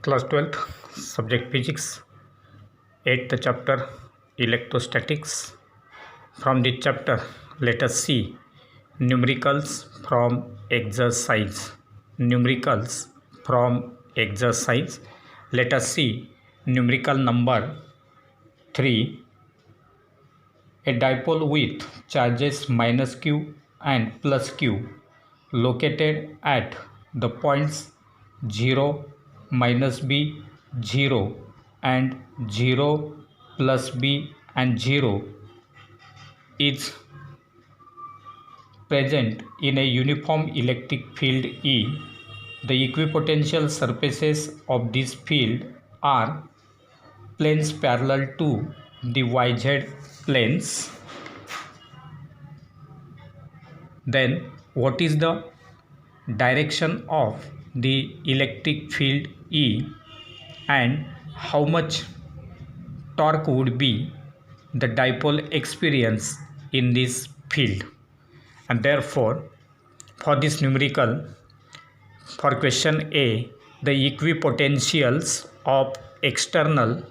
Class 12th, Subject Physics, 8th chapter Electrostatics. From this chapter, let us see numericals from exercise. Numericals from exercise. Let us see numerical number 3. A dipole with charges minus q and plus q located at the points 0, minus b, 0 and 0 plus b and 0 is present in a uniform electric field E. The equipotential surfaces of this field are planes parallel to the YZ planes. Then what is the direction of the electric field E and how much torque would be the dipole experience in this field? And therefore, for this numerical, for question A, the equipotentials of external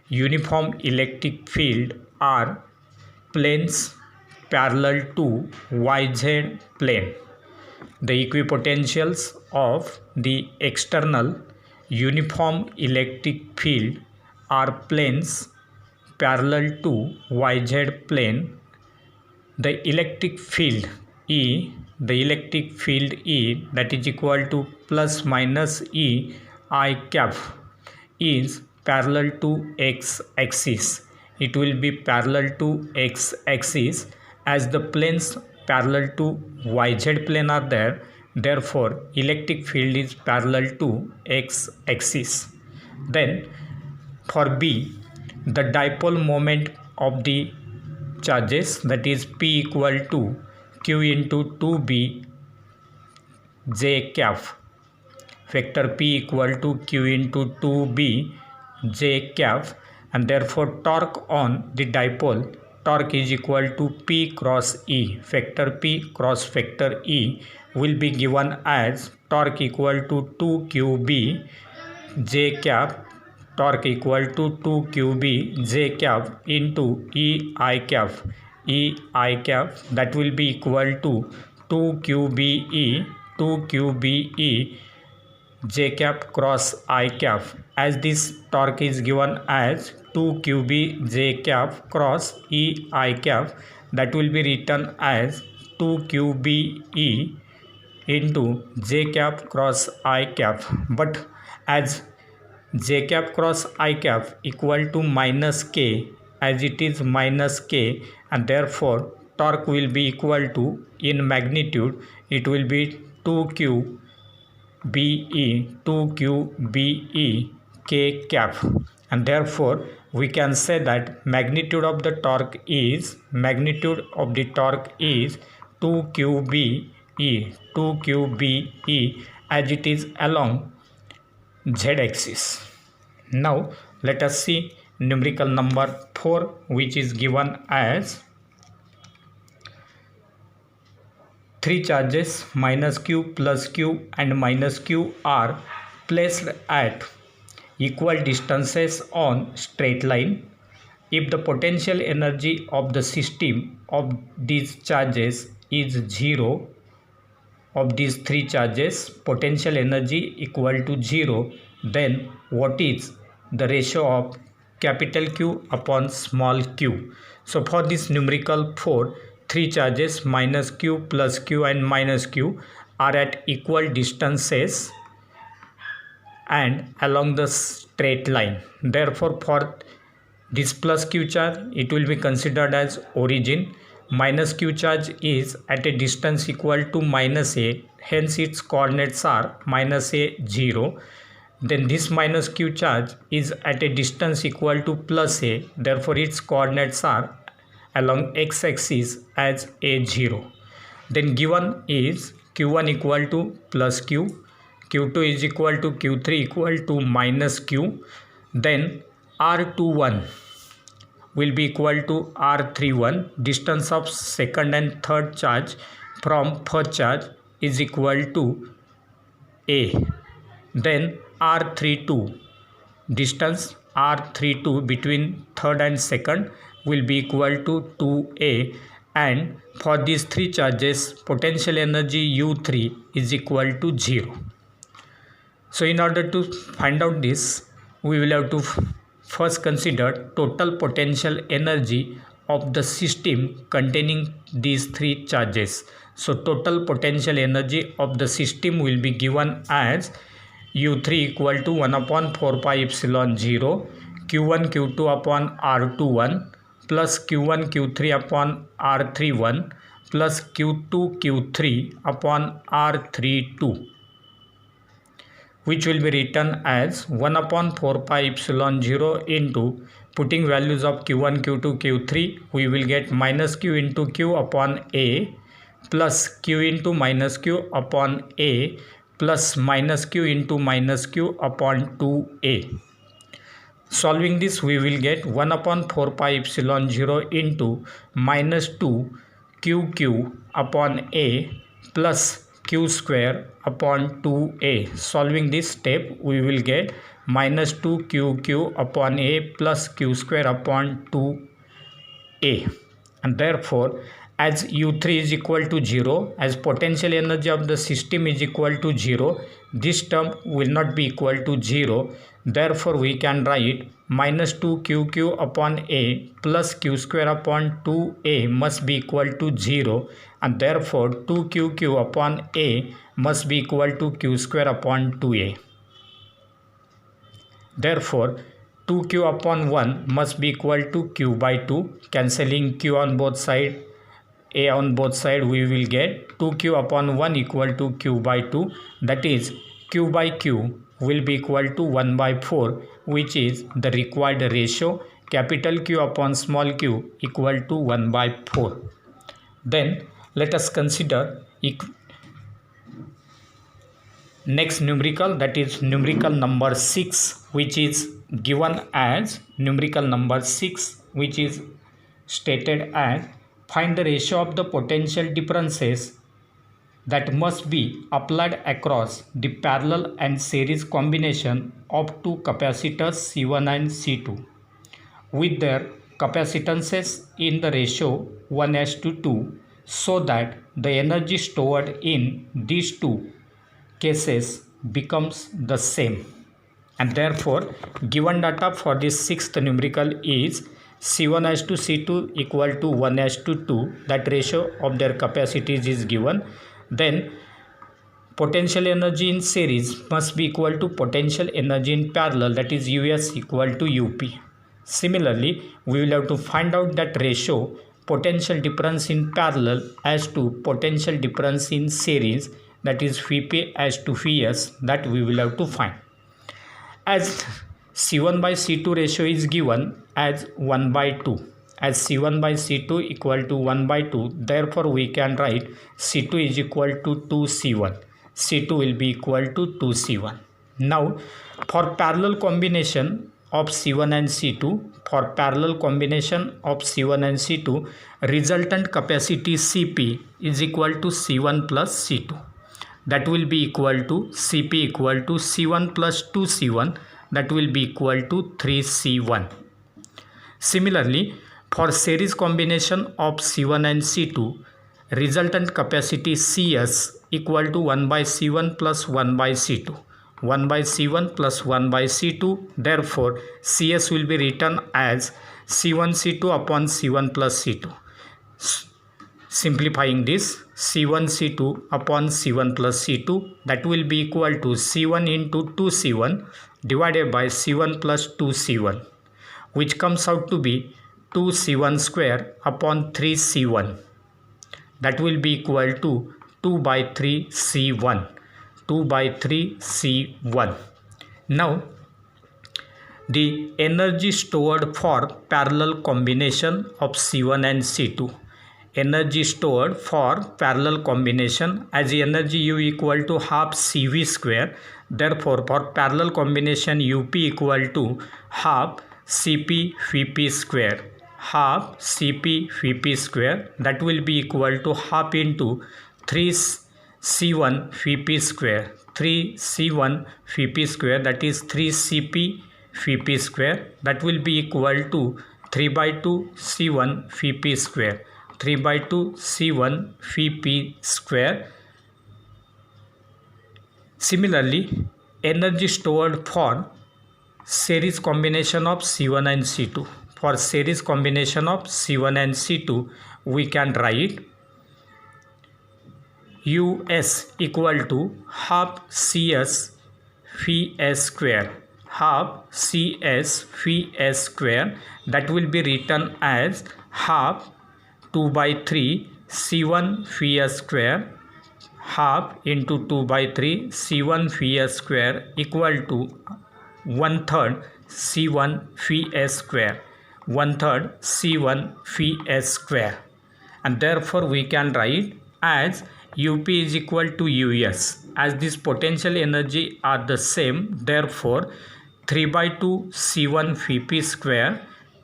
uniform electric field are planes parallel to YZ plane. The equipotentials of the external uniform electric field are planes parallel to YZ plane. The electric field E, that is equal to plus minus E I cap is parallel to x axis. It will be parallel to x axis as the planes parallel to YZ plane are there. Therefore, electric field is parallel to x axis. Then for B, the dipole moment of the charges, that is P equal to Q into 2B J cap. Vector P equal to Q into 2B J cap, and therefore torque on the dipole, torque is equal to P cross E. Vector P cross vector E will be given as torque equal to 2QB J cap, torque equal to 2QB J cap into EI cap. EI cap, that will be equal to 2QBE J cap cross I cap, as this torque is given as 2QB J cap cross EI cap, that will be written as 2QBE into J cap cross I cap. But as J cap cross I cap equal to minus K, as it is minus K, and therefore torque will be equal to, in magnitude, it will be 2QBE K cap, and therefore we can say that magnitude of the torque is 2QBE as it is along Z axis. Now let us see numerical number 4, which is given as 3 charges minus q, plus q and minus q are placed at equal distances on straight line. If the potential energy of the system of these charges is 0, of these 3 charges potential energy equal to 0, then what is the ratio of capital Q upon small q? So for this numerical 4, 3 charges minus q, plus q and minus q are at equal distances and along the straight line. Therefore, for this plus q charge, it will be considered as origin. Minus q charge is at a distance equal to minus a, hence its coordinates are minus a, 0. Then this minus q charge is at a distance equal to plus a, therefore its coordinates are along x axis as a, 0. Then given is q1 equal to plus q, q2 is equal to q3 equal to minus q, then r21 will be equal to r31. Distance of second and third charge from first charge is equal to a. Then R32, distance R32 between third and second will be equal to 2a, and for these three charges potential energy U3 is equal to 0. So in order to find out this, we will have to first consider total potential energy of the system containing these three charges. So total potential energy of the system will be given as U3 equal to 1 upon 4 pi epsilon 0 Q1 Q2 upon R21 plus Q1 Q3 upon R31 plus Q2 Q3 upon R32, which will be written as 1 upon 4 pi epsilon 0 into, putting values of Q1, Q2, Q3, we will get minus Q into Q upon A plus Q into minus Q upon A plus minus Q into minus Q upon 2A. Solving this, we will get 1 upon 4 pi epsilon 0 into minus 2 QQ upon A plus Q square upon 2A. Solving this step, we will get minus 2 QQ upon A plus Q square upon 2A. And therefore, as U3 is equal to 0, as potential energy of the system is equal to 0, this term will not be equal to 0. Therefore, we can write minus 2 QQ upon A plus Q square upon 2A must be equal to 0, and therefore 2 QQ upon A must be equal to Q square upon 2A. Therefore, 2Q upon 1 must be equal to Q by 2. Cancelling Q on both sides, A on both sides, we will get 2Q upon 1 equal to Q by 2. That is, Q by Q will be equal to 1 by 4, which is the required ratio. Capital Q upon small q equal to 1 by 4. Then let us consider next numerical, that is numerical number 6, which is given as numerical number 6, which is stated as find the ratio of the potential differences that must be applied across the parallel and series combination of two capacitors C1 and C2 with their capacitances in the ratio 1:2, so that the energy stored in these two cases becomes the same. And therefore, given data for this sixth numerical is C1:C2 equal to 1:2, that ratio of their capacities is given. Then potential energy in series must be equal to potential energy in parallel, that is US equal to UP. Similarly, we will have to find out that ratio potential difference in parallel as to potential difference in series, that is Vp as to Vs, that we will have to find. As C1 by C2 ratio is given as 1 by 2, as C1 by C2 equal to 1 by 2, therefore we can write C2 is equal to 2C1. C2 will be equal to 2C1. Now, for parallel combination of C1 and C2, for parallel combination of C1 and C2, resultant capacity Cp is equal to C1 plus C2. That will be equal to Cp equal to C1 plus 2C1, that will be equal to 3C1. Similarly, for series combination of C1 and C2, resultant capacity Cs equal to 1 by C1 plus 1 by C2. 1 by C1 plus 1 by C2, therefore Cs will be written as C1 C2 upon C1 plus C2. Simplifying this, C1 C2 upon C1 plus C2, that will be equal to C1 into 2C1 divided by C1 plus 2C1, which comes out to be 2C1 square upon 3C1. That will be equal to 2 by 3C1. 2 by 3C1. Now, the energy stored for parallel combination of C1 and C2. Energy stored for parallel combination, as the energy U equal to half CV square. Therefore, for parallel combination UP equal to half Cp Vp square. Half Cp Vp square, that will be equal to half into 3C1 Vp square. 3C1 Vp square, that is 3Cp Vp square, that will be equal to 3 by 2 C1 Vp square, 3 by 2 C1 Vp square. Similarly, energy stored for series combination of C1 and C2. For series combination of C1 and C2, we can write US equal to half CS Vs square, half CS Vs square, that will be written as half 2 by 3 C1 Vs square, half into 2 by 3 C1 Vs square equal to 1/3 C1 Vs square, 1/3 C1 Vs square, and therefore we can write as UP is equal to US. As this potential energy are the same, therefore 3 by 2 C1 Vp square,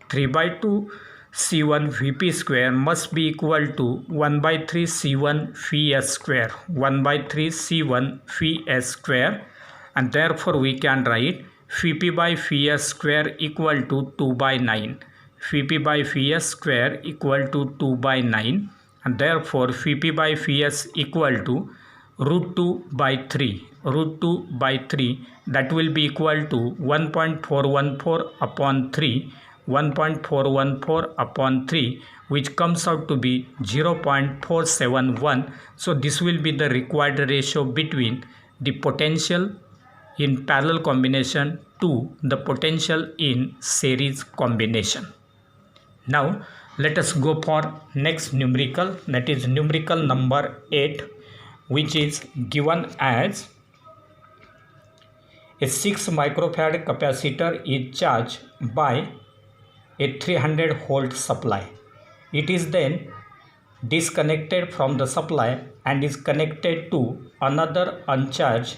3 by 2 C1 Vp square must be equal to 1 by 3 C1 Vs square, 1 by 3 C1 Vs square, and therefore we can write Vp by Vs square equal to 2 by 9, Vp by Vs square equal to 2 by 9, and therefore Vp by Vs equal to root 2 by 3, root 2 by 3, that will be equal to 1.414 upon 3, 1.414 upon 3, which comes out to be 0.471. So this will be the required ratio between the potential in parallel combination to the potential in series combination. Now let us go for next numerical, that is numerical number 8, which is given as a 6 microfarad capacitor is charged by a 300 volt supply. It is then disconnected from the supply and is connected to another uncharged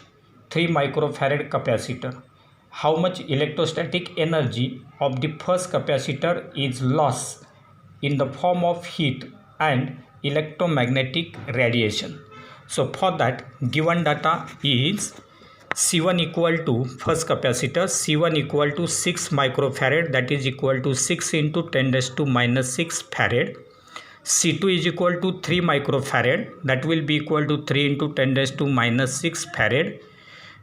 3 microfarad capacitor. How much electrostatic energy of the first capacitor is lost in the form of heat and electromagnetic radiation? So for that, given data is C1 equal to first capacitor, C1 equal to 6 microfarad, that is equal to 6 into 10 raised to minus 6 farad. C2 is equal to 3 microfarad, that will be equal to 3 into 10 raised to minus 6 farad.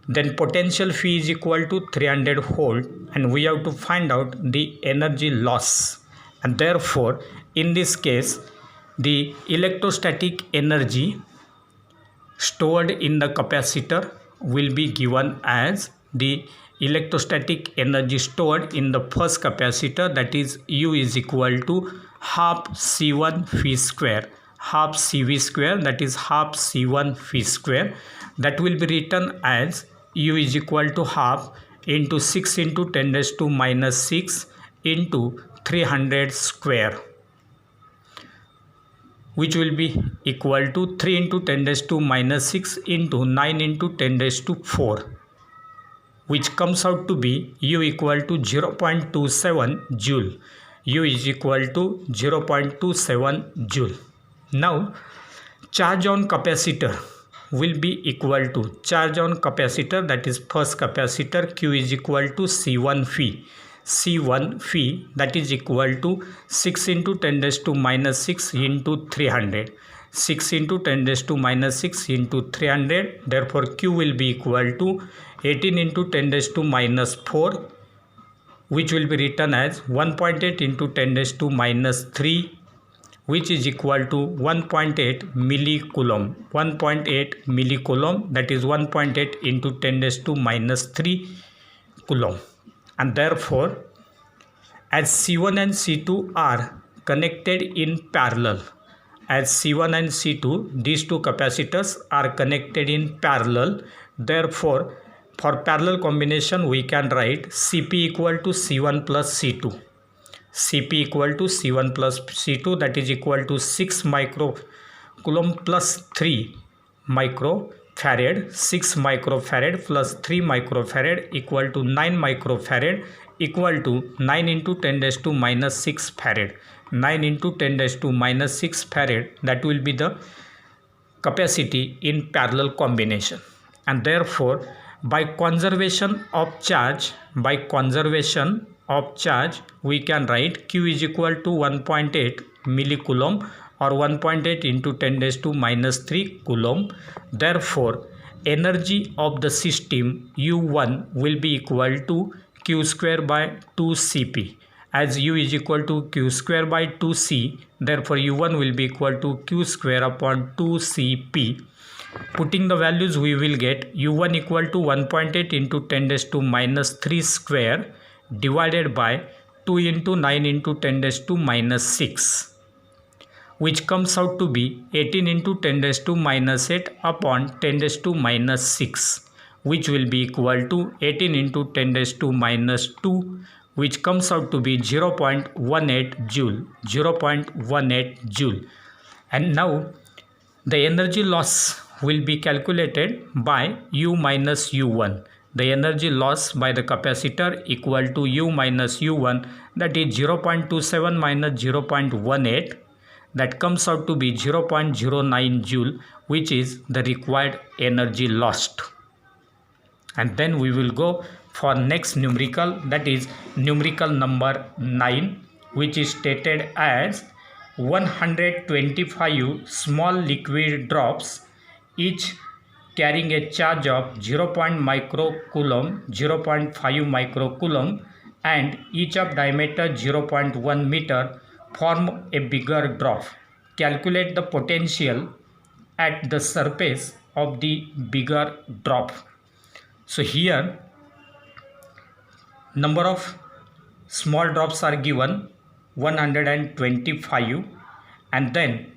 Then potential phi is equal to 300 volt, and we have to find out the energy loss, and therefore in this case the electrostatic energy stored in the capacitor will be given as the electrostatic energy stored in the first capacitor, that is U is equal to half C1 phi square, half CV square, that is half C1 phi square, that will be written as U is equal to half into 6 into 10 raised to minus 6 into 300 square, which will be equal to 3 into 10 raised to minus 6 into 9 into 10 raised to 4, which comes out to be U equal to 0.27 joule. U is equal to 0.27 joule. Now charge on capacitor will be equal to charge on capacitor, that is first capacitor, Q is equal to C1 phi. C1 phi, that is equal to 6 into 10 raised to minus 6 into 300. 6 into 10 raised to minus 6 into 300. Therefore Q will be equal to 18 into 10 raised to minus 4, which will be written as 1.8 into 10 raised to minus 3, which is equal to 1.8 millicoulomb. 1.8 millicoulomb, that is 1.8 into 10 raised to minus 3 coulomb. And therefore, as C1 and C2 are connected in parallel, as C1 and C2, these two capacitors are connected in parallel, therefore for parallel combination we can write Cp equal to C1 plus C2. Cp equal to C1 plus C2, that is equal to 6 microcoulomb plus 3 microfarad. 6 microfarad plus 3 microfarad equal to 9 microfarad, equal to 9 into 10 raised to minus 6 farad. 9 into 10 raised to minus 6 farad, that will be the capacity in parallel combination. and therefore by conservation of charge we can write Q is equal to 1.8 millicoulomb or 1.8 into 10 raised to minus 3 coulomb. Therefore energy of the system U1 will be equal to Q square by 2Cp. As U is equal to Q square by 2C, therefore U1 will be equal to Q square upon 2Cp. Putting the values, we will get U1 equal to 1.8 into 10 raised to minus 3 square divided by 2 into 9 into 10 raised to minus 6, which comes out to be 18 into 10 raised to minus 8 upon 10 raised to minus 6, which will be equal to 18 into 10 raised to minus 2, which comes out to be 0.18 joule. And now the energy loss will be calculated by U minus U1. The energy loss by the capacitor equal to U minus U1, that is 0.27 minus 0.18, that comes out to be 0.09 joule, which is the required energy lost. And then we will go for next numerical, that is numerical number 9, which is stated as 125 small liquid drops, each carrying a charge of 0.5 microcoulomb and each of diameter 0.1 meter form a bigger drop. Calculate the potential at the surface of the bigger drop. So here number of small drops are given 125, and then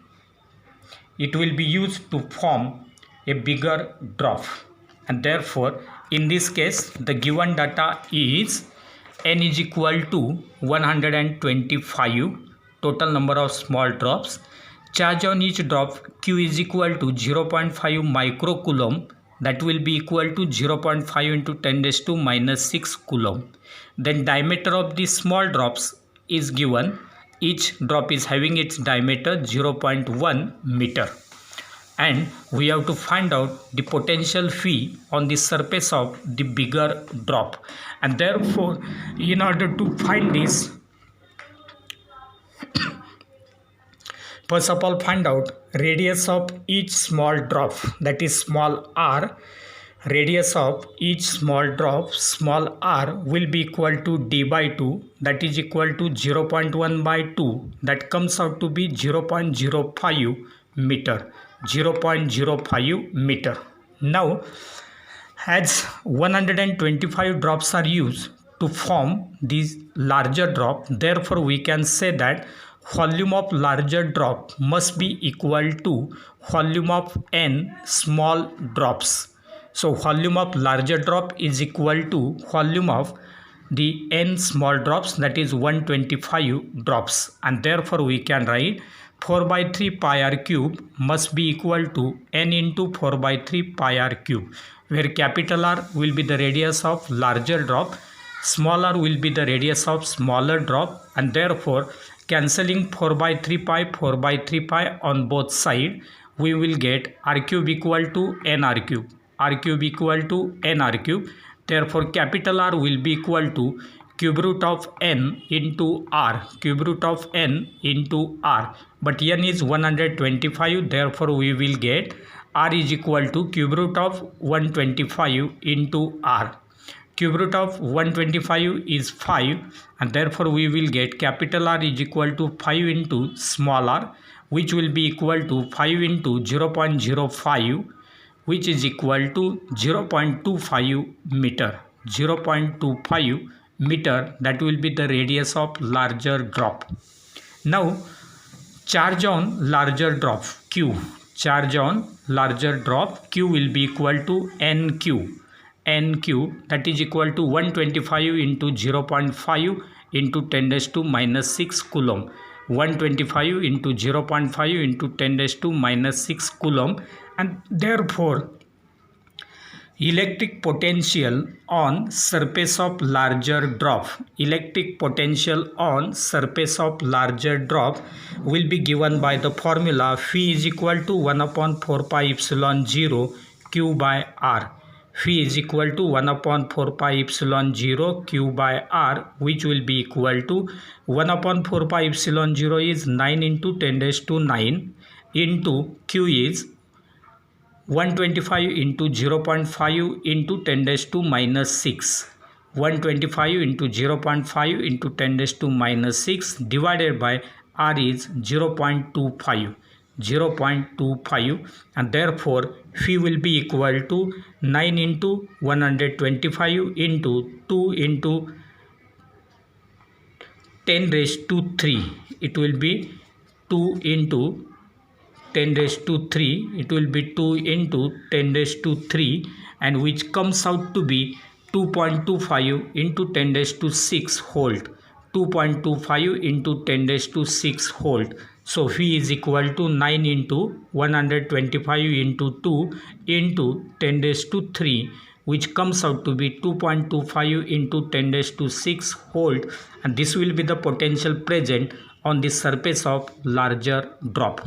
it will be used to form a bigger drop, and therefore in this case the given data is n is equal to 125 total number of small drops. Charge on each drop Q is equal to 0.5 microcoulomb, that will be equal to 0.5 into 10 raised to minus 6 coulomb. Then diameter of the small drops is given. Each drop is having its diameter 0.1 meter. And we have to find out the potential phi on the surface of the bigger drop. And therefore, in order to find this, first of all find out radius of each small drop, that is small r. Radius of each small drop, small r, will be equal to d by 2, that is equal to 0.1 by 2, that comes out to be 0.05 meter. 0.05 meter. Now as 125 drops are used to form this larger drop, therefore we can say that volume of larger drop must be equal to volume of n small drops. So volume of larger drop is equal to volume of the n small drops, that is 125 drops, and therefore we can write 4 by 3 pi r cube must be equal to n into 4 by 3 pi r cube, where capital R will be the radius of larger drop, small r will be the radius of smaller drop, and therefore cancelling 4 by 3 pi on both sides, we will get r cube equal to n r cube, r cube equal to n r cube. Therefore capital R will be equal to cube root of n into r, cube root of n into r, but n is 125, therefore we will get r is equal to cube root of 125 into r. Cube root of 125 is 5, and therefore we will get capital R is equal to 5 into small r, which will be equal to 5 into 0.05, which is equal to 0.25 meter. 0.25 meter, that will be the radius of larger drop. Now charge on larger drop Q. Charge on larger drop Q will be equal to NQ. NQ, that is equal to 125 into 0.5 into 10 raised to minus 6 coulomb. 125 into 0.5 into 10 raised to minus 6 coulomb, and therefore electric potential on surface of larger drop, electric potential on surface of larger drop will be given by the formula phi is equal to 1 upon 4 pi epsilon 0 Q by R. phi is equal to 1 upon 4 pi epsilon 0 q by r, which will be equal to 1 upon 4 pi epsilon 0 is 9 into 10 raised to 9 into q is 125 into 0.5 into 10 raised to minus 6. 125 into 0.5 into 10 raised to minus 6 divided by r is 0.25. 0.25, and therefore phi will be equal to 9 into 125 into 2 into 10 raised to 3. It will be 2 into 10 raised to 3. It will be 2 into 10 raised to 3, and which comes out to be 2.25 into 10 raised to 6 whole. 2.25 into 10 raised to 6 whole. So phi is equal to 9 into 125 into 2 into 10 raised to 3, which comes out to be 2.25 into 10 raised to 6 whole, and this will be the potential present on the surface of larger drop.